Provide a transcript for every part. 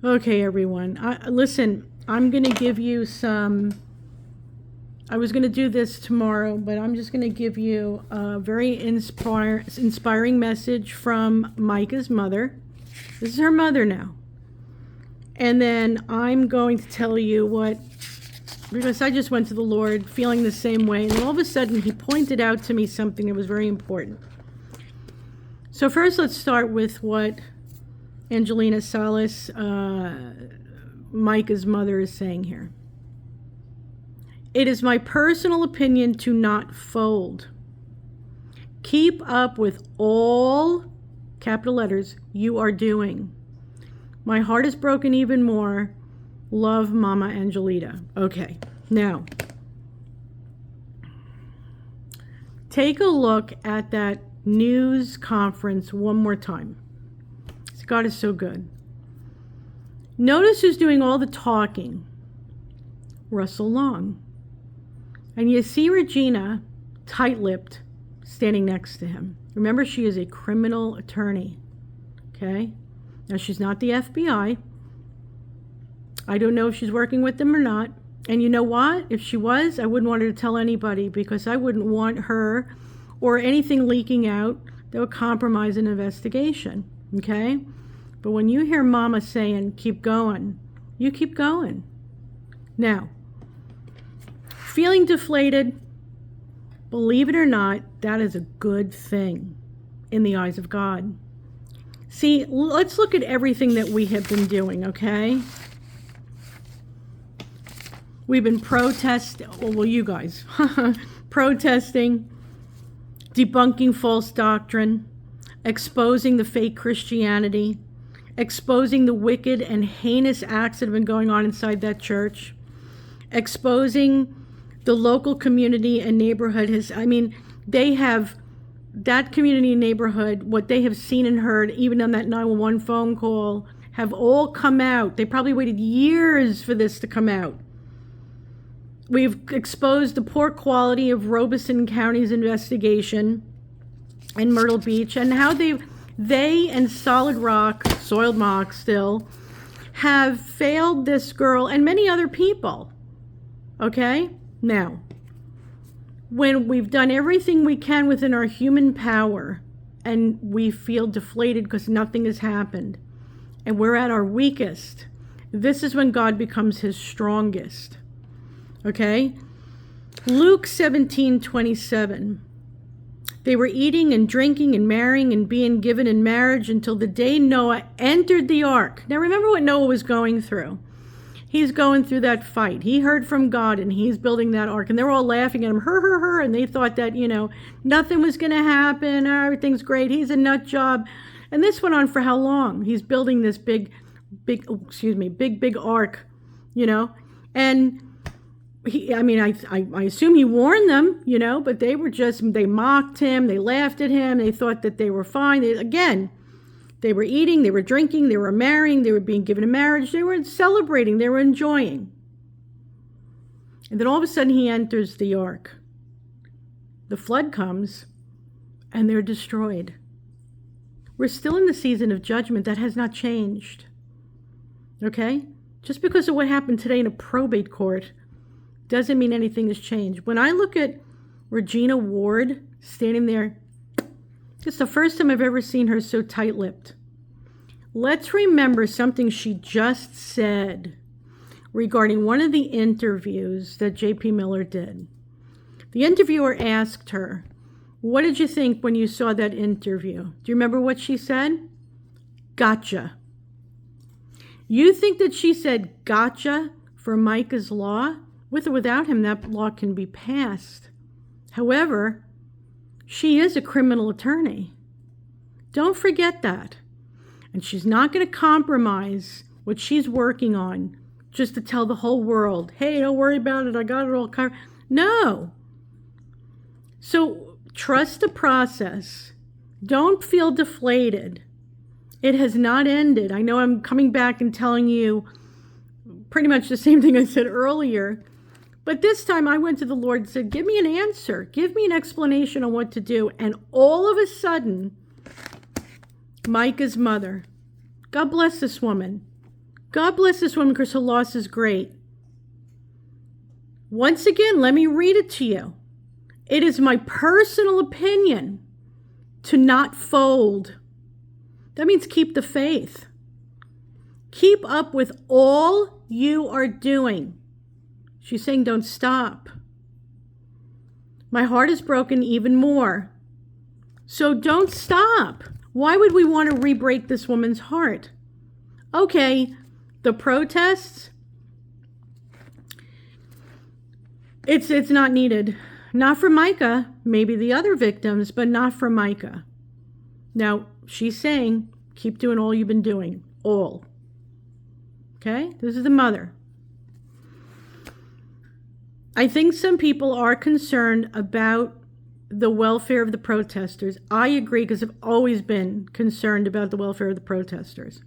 Okay, everyone. Listen, I'm going to give you some. I was going to do this tomorrow, but I'm just going to give you a very inspiring message from Micas Mother. This is her mother now. And then I'm going to tell you because I just went to the Lord feeling the same way. And then all of a sudden, He pointed out to me something that was very important. So first, let's start with what Angelita Salas, Micah's mother, is saying here. It is my personal opinion to not fold. Keep up with all, capital letters, you are doing. My heart is broken even more. Love, Mama Angelita. Okay, now, take a look at that news conference one more time. God is so good. Notice who's doing all the talking. Russell Long. And you see Regina, tight-lipped, standing next to him. Remember, she is a criminal attorney. Okay? Now, she's not the FBI. I don't know if she's working with them or not. And you know what? If she was, I wouldn't want her to tell anybody, because I wouldn't want her or anything leaking out that would compromise an investigation. Okay? But when you hear Mama saying, keep going, you keep going. Now, feeling deflated, believe it or not, that is a good thing in the eyes of God. See, let's look at everything that we have been doing, okay? We've been protesting, well, you guys, protesting, debunking false doctrine, exposing the fake Christianity, exposing the wicked and heinous acts that have been going on inside that church, exposing the local community and neighborhood. They have, that community and neighborhood, what they have seen and heard, even on that 911 phone call, have all come out. They probably waited years for this to come out. We've exposed the poor quality of Robeson County's investigation in Myrtle Beach, and how they and Solid Rock, Soiled Mock still, have failed this girl and many other people. Okay? Now, when we've done everything we can within our human power, and we feel deflated because nothing has happened, and we're at our weakest, this is when God becomes His strongest. Okay? Luke 17:27. They were eating and drinking and marrying and being given in marriage until the day Noah entered the ark. Now remember what Noah was going through. He's going through that fight. He heard from God, and he's building that ark. And they're all laughing at him, her. And they thought that, nothing was going to happen. Everything's great. He's a nut job. And this went on for how long? He's building this big ark, And I assume he warned them, but they mocked him, they laughed at him, they thought that they were fine. They were eating, they were drinking, they were marrying, they were being given in marriage, they were celebrating, they were enjoying. And then all of a sudden he enters the ark. The flood comes, and they're destroyed. We're still in the season of judgment. That has not changed. Okay? Just because of what happened today in a probate court doesn't mean anything has changed. When I look at Regina Ward standing there, it's the first time I've ever seen her so tight-lipped. Let's remember something she just said regarding one of the interviews that J.P. Miller did. The interviewer asked her, what did you think when you saw that interview? Do you remember what she said? Gotcha. You think that she said gotcha for Micah's law? With or without him, that law can be passed. However, she is a criminal attorney. Don't forget that. And she's not going to compromise what she's working on just to tell the whole world, hey, don't worry about it, I got it all covered. No. So trust the process. Don't feel deflated. It has not ended. I know I'm coming back and telling you pretty much the same thing I said earlier. But this time I went to the Lord and said, give me an answer. Give me an explanation on what to do. And all of a sudden, Micah's mother, God bless this woman. God bless this woman because her loss is great. Once again, let me read it to you. It is my personal opinion to not fold. That means keep the faith. Keep up with all you are doing. She's saying don't stop. My heart is broken even more. So don't stop. Why would we want to re-break this woman's heart? Okay, the protests, it's not needed. Not for Micah, maybe the other victims, but not for Micah. Now, she's saying, keep doing all you've been doing. All. Okay? This is the mother. I think some people are concerned about the welfare of the protesters. I agree because I've always been concerned about the welfare of the protesters.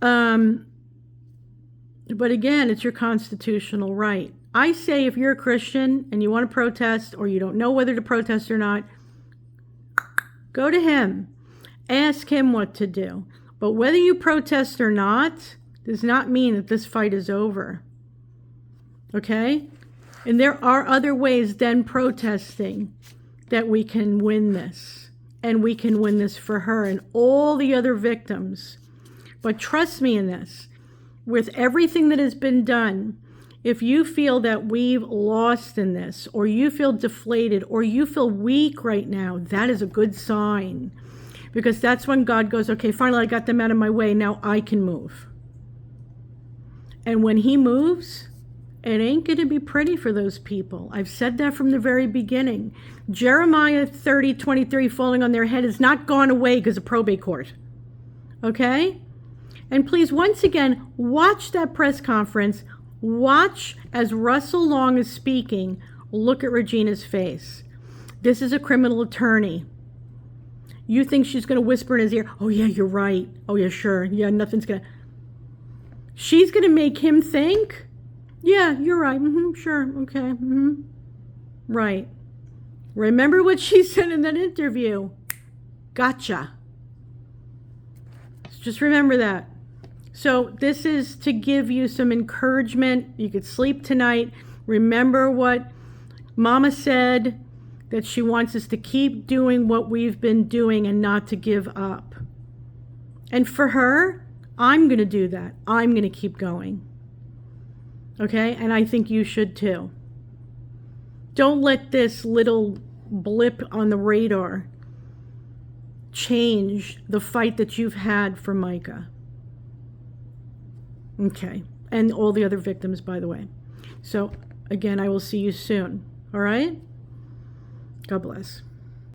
But again, it's your constitutional right. I say if you're a Christian and you want to protest or you don't know whether to protest or not, go to him. Ask him what to do. But whether you protest or not does not mean that this fight is over. Okay? And there are other ways than protesting that we can win this. And we can win this for her and all the other victims. But trust me in this. With everything that has been done, if you feel that we've lost in this, or you feel deflated, or you feel weak right now, that is a good sign. Because that's when God goes, okay, finally I got them out of my way, now I can move. And when he moves, it ain't going to be pretty for those people. I've said that from the very beginning. Jeremiah 30:23 falling on their head has not gone away because of probate court. Okay? And please, once again, watch that press conference. Watch as Russell Long is speaking. Look at Regina's face. This is a criminal attorney. You think she's going to whisper in his ear, oh yeah, you're right. Oh yeah, sure. Yeah, nothing's going to... She's going to make him think, yeah, you're right. Sure. Okay. Right. Remember what she said in that interview. Gotcha. Just remember that. So this is to give you some encouragement. You could sleep tonight. Remember what Mama said, that she wants us to keep doing what we've been doing and not to give up. And for her, I'm going to do that. I'm going to keep going. Okay? And I think you should too. Don't let this little blip on the radar change the fight that you've had for Micah. Okay. And all the other victims, by the way. So, again, I will see you soon. All right? God bless.